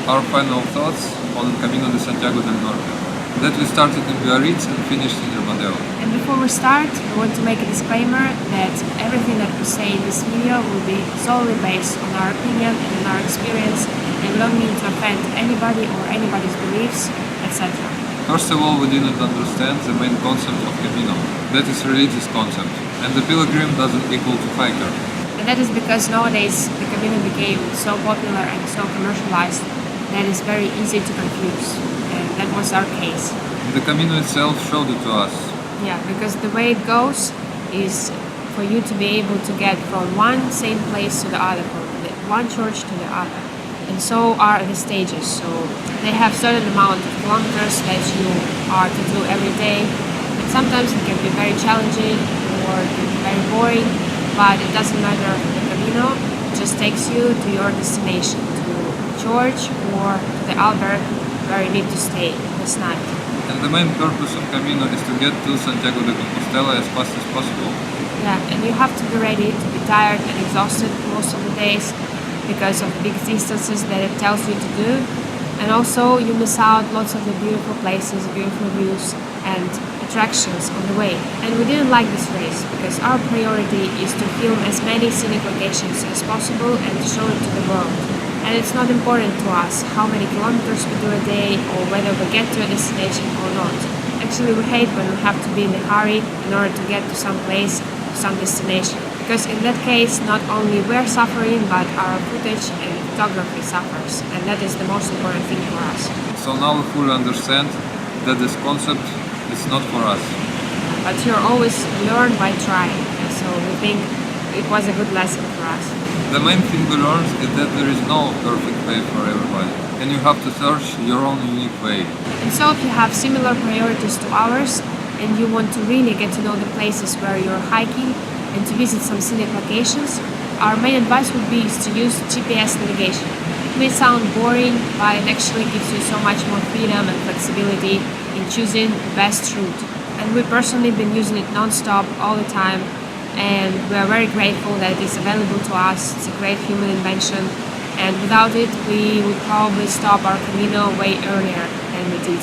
our final thoughts on Camino de Santiago del Norte, that we started in Biarritz and finished in Ribadeo. And before we start, we want to make a disclaimer that everything that we say in this video will be solely based on our opinion and on our experience, and we don't mean to offend anybody or anybody's beliefs, etc. First of all, we didn't understand the main concept of Camino, that is religious concept, and the pilgrim doesn't equal to hiker. And that is because nowadays the Camino became so popular and so commercialized that it's very easy to confuse, and that was our case. The Camino itself showed it to us. Yeah, because the way it goes is for you to be able to get from one same place to the other, from one church to the other. And so are the stages. So they have certain amount of kilometers that you are to do every day. And sometimes it can be very challenging or it can be very boring, but it doesn't matter. The Camino just takes you to your destination, to church or to the albergue where you need to stay this night. And the main purpose of Camino is to get to Santiago de Compostela as fast as possible. Yeah, and you have to be ready to be tired and exhausted most of the days because of the big distances that it tells you to do. And also you miss out lots of the beautiful places, beautiful views and attractions on the way. And we didn't like this race because our priority is to film as many scenic locations as possible and to show it to the world. And it's not important to us how many kilometers we do a day or whether we get to a destination or not. Actually, we hate when we have to be in a hurry in order to get to some place, to some destination. Because in that case, not only we're suffering, but our footage and photography suffers. And that is the most important thing for us. So now we fully understand that this concept is not for us. But you always learn by trying. And so we think it was a good lesson for us. The main thing we learned is that there is no perfect way for everybody, and you have to search your own unique way. And so if you have similar priorities to ours, and you want to really get to know the places where you're hiking and to visit some scenic locations, our main advice would be is to use GPS navigation. It may sound boring, but it actually gives you so much more freedom and flexibility in choosing the best route. And we've personally been using it non-stop all the time, and we are very grateful that it is available to us. It's a great human invention, and without it we would probably stop our Camino way earlier than we did.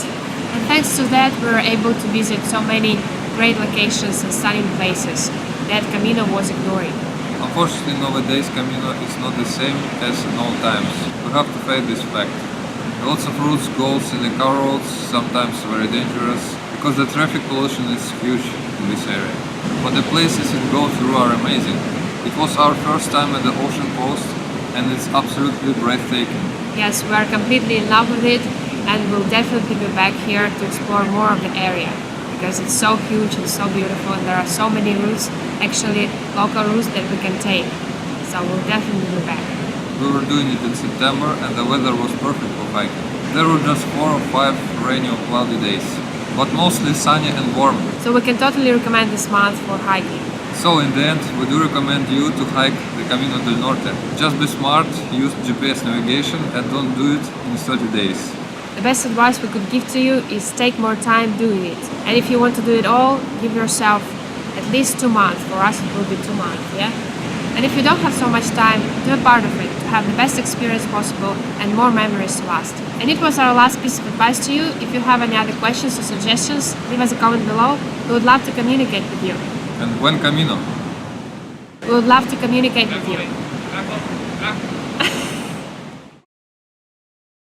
And thanks to that we were able to visit so many great locations and stunning places that Camino was ignoring. Unfortunately, nowadays Camino is not the same as in old times. We have to face this fact. Lots of routes go in the car roads, sometimes very dangerous, because the traffic pollution is huge in this area. But the places it goes through are amazing. It was our first time at the ocean coast and it's absolutely breathtaking. Yes, we are completely in love with it and we'll definitely be back here to explore more of the area because it's so huge and so beautiful and there are so many routes, actually local routes that we can take. So we'll definitely be back. We were doing it in September and the weather was perfect for hiking. There were just 4 or 5 rainy or cloudy days, but mostly sunny and warm. So we can totally recommend this month for hiking. So in the end, we do recommend you to hike the Camino del Norte. Just be smart, use GPS navigation and don't do it in 30 days. The best advice we could give to you is take more time doing it. And if you want to do it all, give yourself at least 2 months. For us it will be 2 months, yeah? And if you don't have so much time, do a part of it to have the best experience possible and more memories to last. And it was our last piece of advice to you. If you have any other questions or suggestions, leave us a comment below. We would love to communicate with you. And when Camino? We would love to communicate with you.